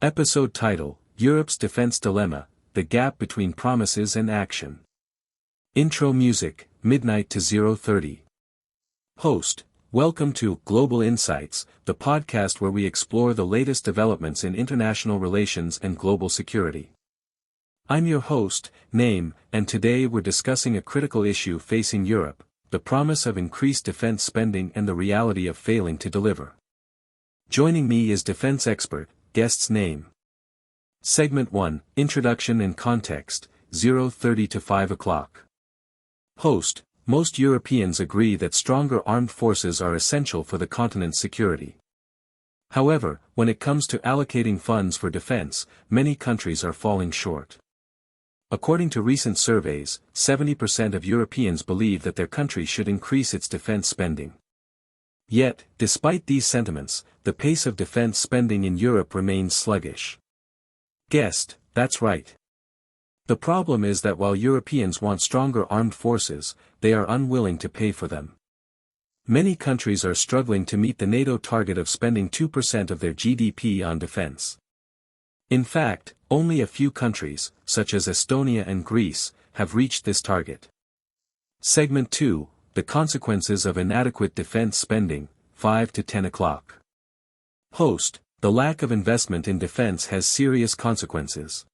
Episode title, Europe's Defense Dilemma, The Gap Between Promises and Action. Intro music, midnight to 0:30. Host, welcome to Global Insights, the podcast where we explore the latest developments in international relations and global security. I'm your host, Naim, and today we're discussing a critical issue facing Europe, the promise of increased defense spending and the reality of failing to deliver. Joining me is defense expert, guest's name. Segment 1, Introduction and Context, 0:30 to 5 o'clock. Host, most Europeans agree that stronger armed forces are essential for the continent's security. However, when it comes to allocating funds for defense, many countries are falling short. According to recent surveys, 70% of Europeans believe that their country should increase its defense spending. Yet, despite these sentiments, the pace of defense spending in Europe remains sluggish. Guest, that's right. The problem is that while Europeans want stronger armed forces, they are unwilling to pay for them. Many countries are struggling to meet the NATO target of spending 2% of their GDP on defense. In fact, only a few countries, such as Estonia and Greece, have reached this target. Segment 2, The Consequences of Inadequate Defense Spending, 5 to 10 o'clock. Host, the lack of investment in defense has serious consequences.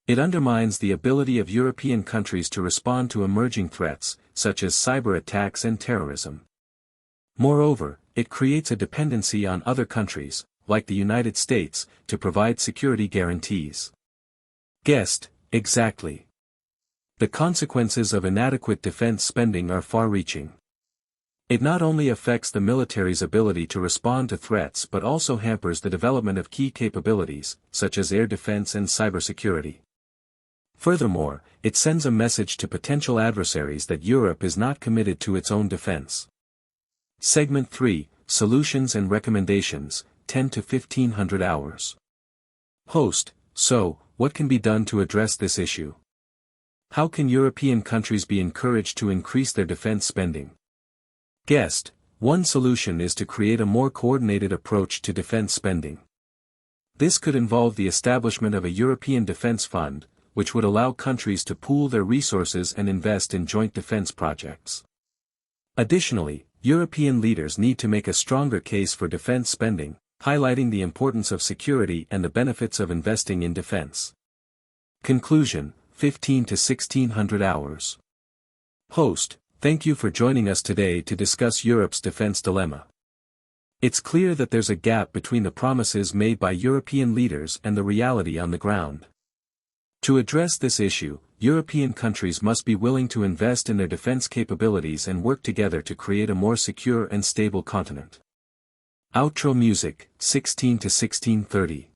It undermines the ability of European countries to respond to emerging threats, such as cyber attacks and terrorism. Moreover, it creates a dependency on other countries, like the United States, to provide security guarantees. Guest, exactly. The consequences of inadequate defense spending are far-reaching. It not only affects the military's ability to respond to threats but also hampers the development of key capabilities, such as air defense and cybersecurity. Furthermore, it sends a message to potential adversaries that Europe is not committed to its own defense. Segment 3, Solutions and Recommendations, 10 to 1500 hours. Host, so, what can be done to address this issue? How can European countries be encouraged to increase their defense spending? Guest, one solution is to create a more coordinated approach to defense spending. This could involve the establishment of a European defense fund, which would allow countries to pool their resources and invest in joint defense projects. Additionally, European leaders need to make a stronger case for defense spending, highlighting the importance of security and the benefits of investing in defense. Conclusion, 15 to 1600 hours. Host, thank you for joining us today to discuss Europe's defense dilemma. It's clear that there's a gap between the promises made by European leaders and the reality on the ground. To address this issue, European countries must be willing to invest in their defense capabilities and work together to create a more secure and stable continent. Outro music, 16 to 16:30.